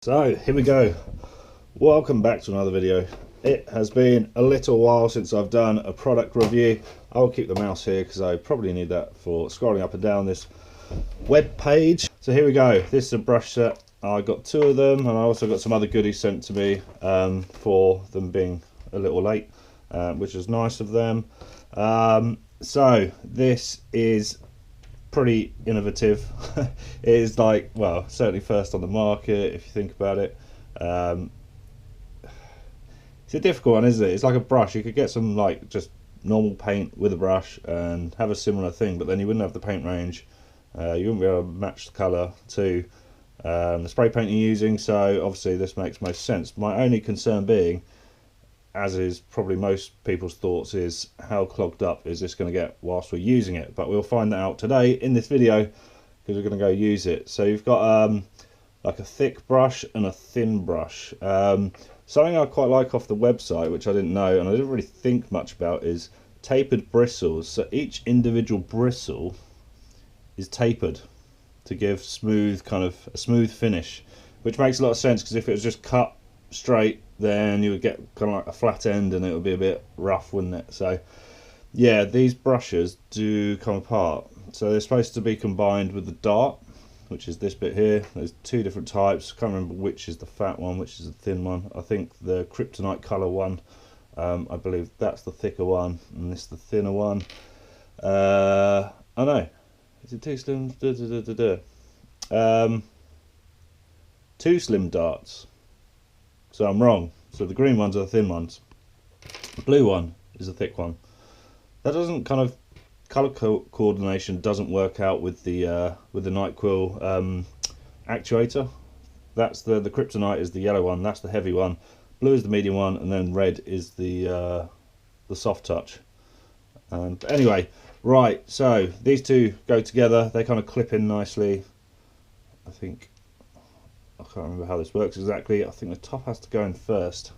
So here we go. Welcome back to another video. It has been a little while since I've done a product review. I'll keep the mouse here because I probably need that for scrolling up and down this web page. So here we go. This is a brush set. I got two of them, and I also got some other goodies sent to me for them being a little late, which is nice of them. So this is pretty innovative. It is like, well, certainly first on the market if you think about it. It's a difficult one, isn't it? It's like a brush. You could get some like just normal paint with a brush and have a similar thing, but then you wouldn't have the paint range. You wouldn't be able to match the colour to the spray paint you're using, so obviously this makes most sense. My only concern being, as is probably most people's thoughts, is how clogged up is this going to get whilst we're using it. But we'll find that out today in this video because we're going to go use it. So you've got like a thick brush and a thin brush. Something I quite like off the website, which I didn't know and I didn't really think much about, is tapered bristles. So each individual bristle is tapered to give smooth, kind of a smooth finish, which makes a lot of sense, because if it was just cut straight, then you would get kind of like a flat end and it would be a bit rough, wouldn't it? So yeah, these brushes do come apart. So they're supposed to be combined with the dart, which is this bit here. There's two different types. I can't remember which is the fat one, which is the thin one. I think the kryptonite colour one, I believe that's the thicker one, and this the thinner one. I know. Is it too slim? Two slim darts. So I'm wrong. So the green ones are the thin ones. The blue one is the thick one. That doesn't kind of colour coordination doesn't work out with the Night Quill actuator. That's the kryptonite is the yellow one. That's the heavy one. Blue is the medium one, and then red is the soft touch. But anyway, right. So these two go together. They kind of clip in nicely. I think. I can't remember how this works exactly. I think the top has to go in first.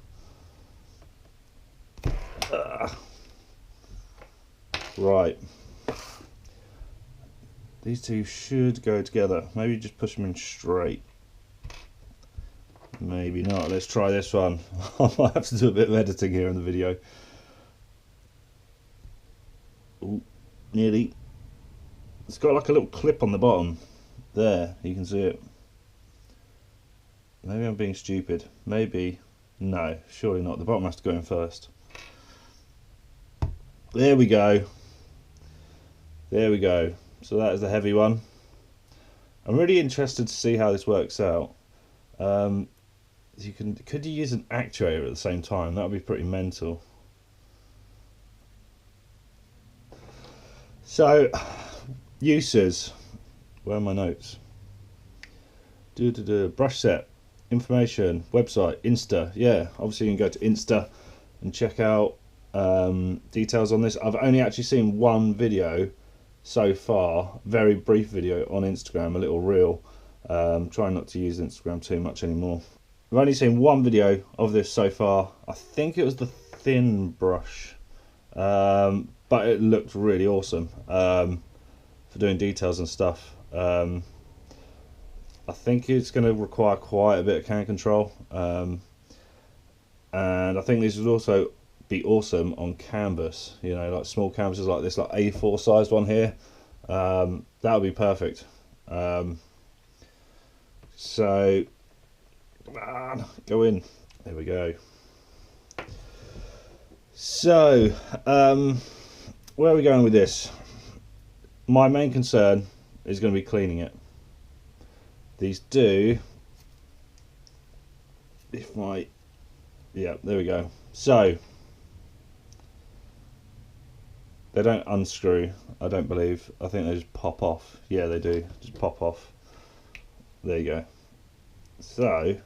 Right. These two should go together. Maybe just push them in straight. Maybe not. Let's try this one. I might have to do a bit of editing here in the video. Ooh, nearly. It's got like a little clip on the bottom. There, you can see it. Maybe I'm being stupid. Maybe. No, surely not. The bottom has to go in first. There we go. There we go. So that is the heavy one. I'm really interested to see how this works out. Could you use an actuator at the same time? That would be pretty mental. So, uses. Where are my notes? Brush set. Information, website, Insta. Yeah, obviously you can go to Insta and check out details on this. I've only actually seen one video so far, very brief video on Instagram, a little reel. Trying not to use Instagram too much anymore. I've only seen one video of this so far. I think it was the thin brush, but it looked really awesome for doing details and stuff. I think it's going to require quite a bit of can control, and I think this would also be awesome on canvas, you know, like small canvases like this, like A4 sized one here. That would be perfect. So come on, go in. There we go. So where are we going with this? My main concern is going to be cleaning it. These do, yeah, there we go. So they don't unscrew, I don't believe. I think they just pop off. Yeah, they do, just pop off. There you go. So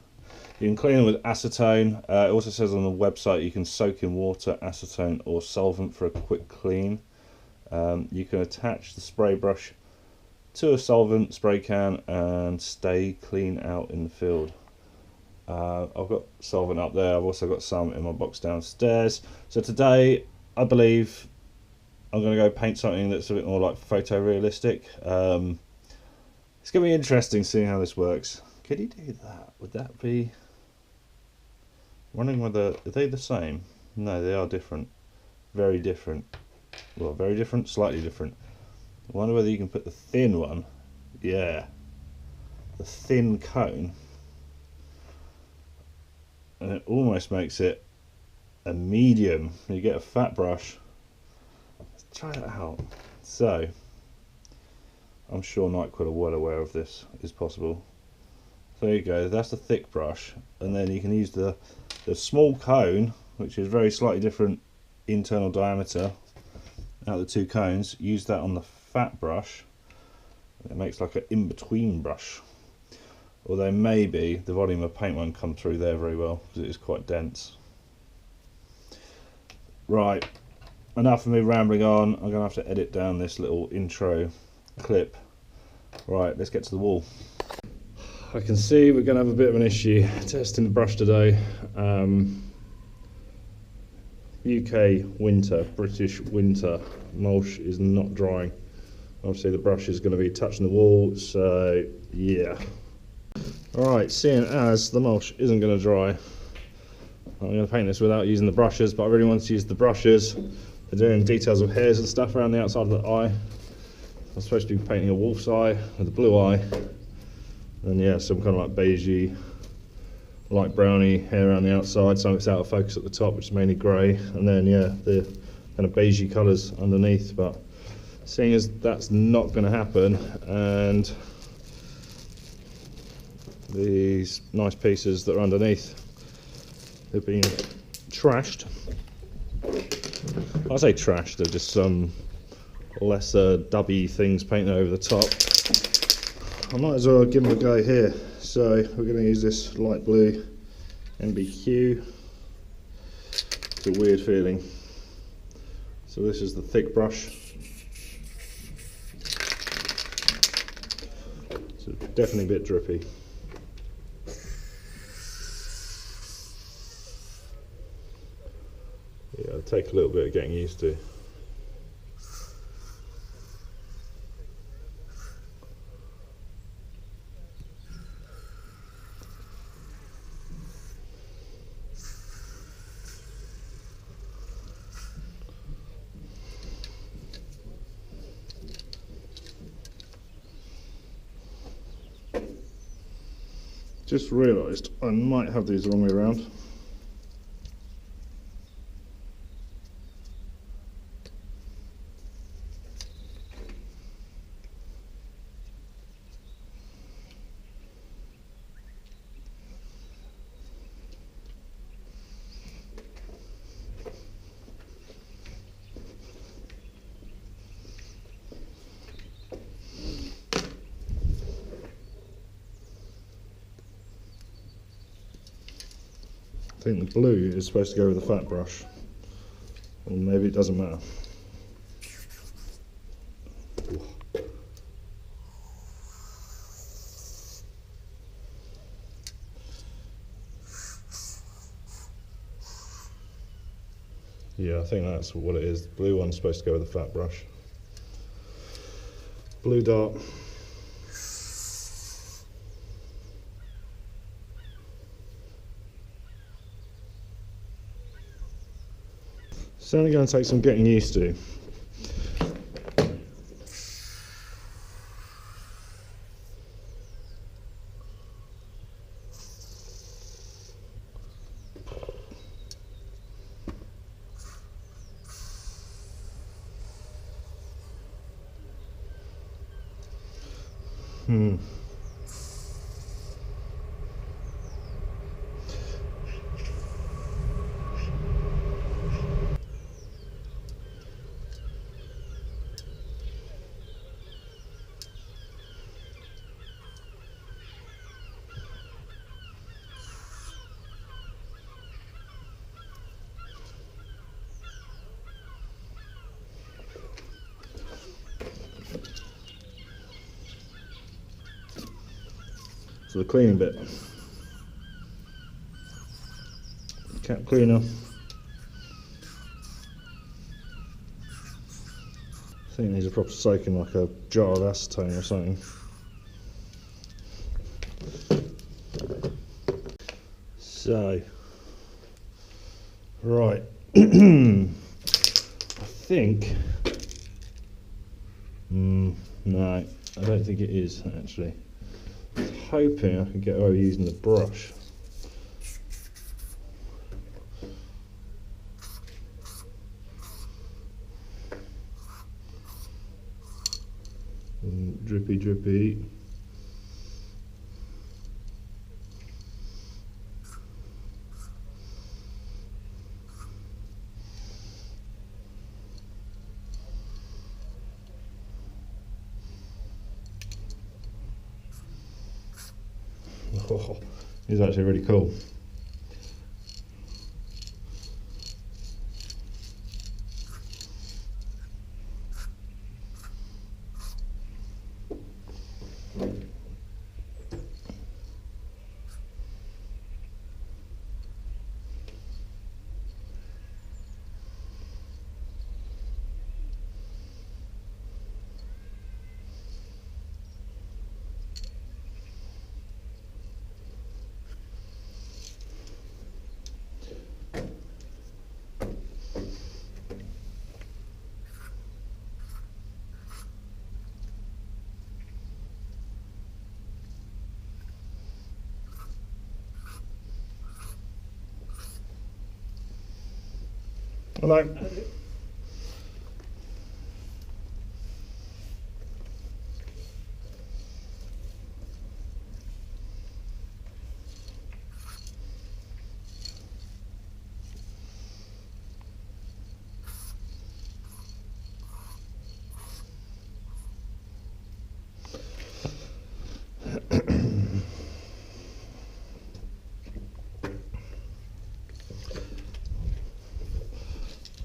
you can clean them with acetone. It also says on the website you can soak in water, acetone or solvent for a quick clean. You can attach the spray brush to a solvent spray can and stay clean out in the field. I've got solvent up there. I've also got some in my box downstairs. So today I believe I'm going to go paint something that's a bit more like photorealistic. It's going to be interesting seeing how this works. Could he do that? Would that be... Wondering whether... Are they the same? No, they are different. Very different. Well, very different, slightly different. I wonder whether you can put the thin one. Yeah. The thin cone. And it almost makes it a medium. You get a fat brush. Let's try it out. So, I'm sure Night Quill are well aware of this is possible. So there you go, that's the thick brush, and then you can use the small cone, which is very slightly different internal diameter out of the two cones. Use that on the fat brush. It makes like an in-between brush. Although maybe the volume of paint won't come through there very well because it is quite dense. Right, enough of me rambling on. I'm going to have to edit down this little intro clip. Right, let's get to the wall. I can see we're going to have a bit of an issue testing the brush today. UK winter, British winter, mulch is not drying. Obviously the brush is going to be touching the wall, so yeah. Alright, seeing as the mulch isn't going to dry, I'm going to paint this without using the brushes, but I really want to use the brushes for doing details of hairs and stuff around the outside of the eye. I'm supposed to be painting a wolf's eye with a blue eye, and yeah, some kind of like beigey, light browny hair around the outside. Some of it's out of focus at the top, which is mainly grey, and then yeah, the kind of beigey colours underneath. But seeing as that's not going to happen, and these nice pieces that are underneath have been trashed. I say trashed, they're just some lesser dubby things painted over the top. I might as well give them a go here. So we're going to use this light blue NBQ. It's a weird feeling. So this is the thick brush. So definitely a bit drippy. Yeah, it'll take a little bit of getting used to. Just realised I might have these the wrong way around. I think the blue is supposed to go with the fat brush, or maybe it doesn't matter. Yeah, I think that's what it is. The blue one's supposed to go with the fat brush. Blue dot. It's only going to take some getting used to. So the cleaning bit. Cap cleaner. I think it needs a proper soak in like a jar of acetone or something. So, right, I think, no, I don't think it is actually. I was hoping I could get away with using the brush. Drippy, drippy. Oh, he's actually really cool. Hello.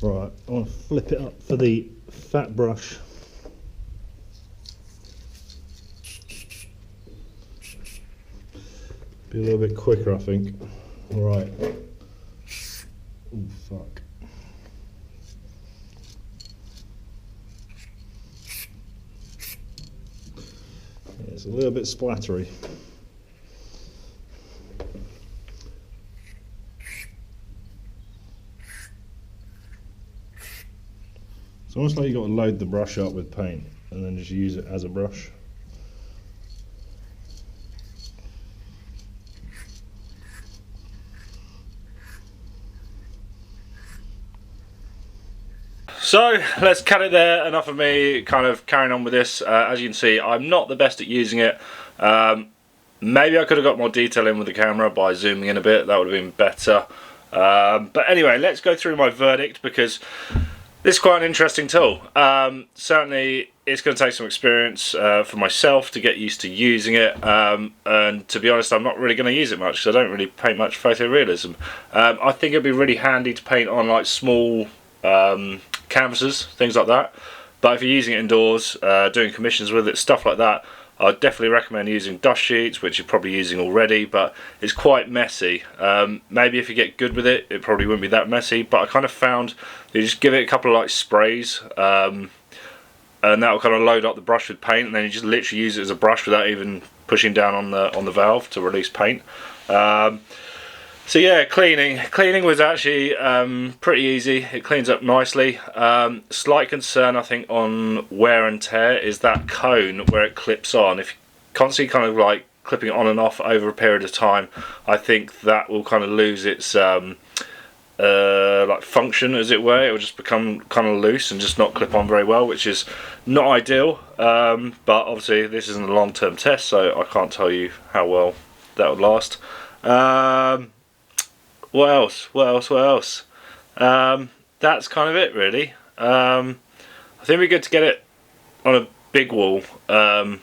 Right, I want to flip it up for the fat brush. Be a little bit quicker, I think. Right. Oh, fuck. Yeah, it's a little bit splattery. It's almost like you've got to load the brush up with paint and then just use it as a brush. So let's cut it there. Enough of me kind of carrying on with this. As you can see, I'm not the best at using it. Maybe I could have got more detail in with the camera by zooming in a bit. That would have been better. But anyway, let's go through my verdict, because this is quite an interesting tool. Certainly it's going to take some experience for myself to get used to using it, and to be honest, I'm not really going to use it much because I don't really paint much photorealism. I think it'd be really handy to paint on like small canvases, things like that, but if you're using it indoors, doing commissions with it, stuff like that, I'd definitely recommend using dust sheets, which you're probably using already, but it's quite messy. Maybe if you get good with it, it probably wouldn't be that messy, but I kind of found you just give it a couple of like sprays, and that will kind of load up the brush with paint, and then you just literally use it as a brush without even pushing down on the valve to release paint. So yeah, cleaning was actually pretty easy. It cleans up nicely. Slight concern, I think, on wear and tear is that cone where it clips on. If you constantly kind of like clipping it on and off over a period of time, I think that will kind of lose its like function, as it were. It will just become kind of loose and just not clip on very well, which is not ideal. But obviously this isn't a long-term test, so I can't tell you how well that would last. What else? That's kind of it, really. I think it'd be good to get it on a big wall and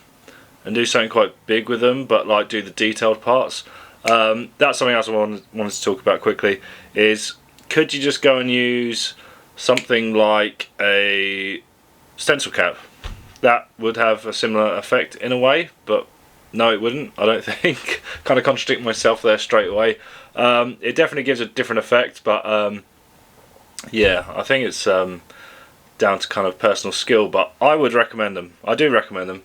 do something quite big with them, but like do the detailed parts. That's something else I wanted to talk about quickly, is could you just go and use something like a stencil cap? That would have a similar effect in a way, but no, it wouldn't, I don't think. Kind of contradicting myself there straight away. It definitely gives a different effect, but yeah, I think it's down to kind of personal skill, but I would recommend them. I do recommend them.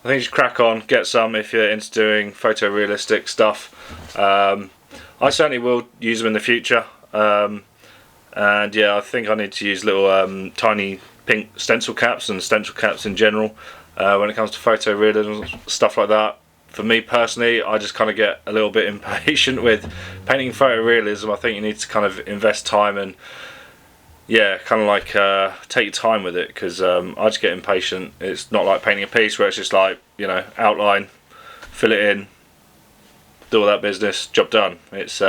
I think just crack on, get some if you're into doing photorealistic stuff. I certainly will use them in the future. And yeah, I think I need to use little tiny pink stencil caps and stencil caps in general when it comes to photorealism, stuff like that. For me personally, I just kind of get a little bit impatient with painting photorealism. I think you need to kind of invest time and yeah, kind of like take your time with it, because I just get impatient. It's not like painting a piece where it's just like, you know, outline, fill it in, do all that business, job done. It's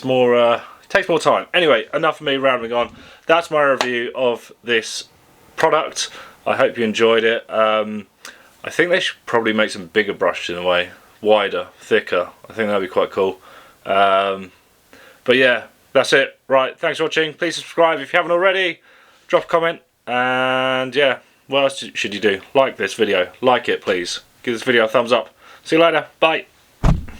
more it takes more time. Anyway, enough of me rambling on. That's my review of this product. I hope you enjoyed it. I think they should probably make some bigger brushes in a way, wider, thicker. I think that'd be quite cool. But yeah, that's it. Right, thanks for watching. Please subscribe if you haven't already. Drop a comment, and yeah, what else should you do? Like this video. Like it, please. Give this video a thumbs up. See you later. Bye.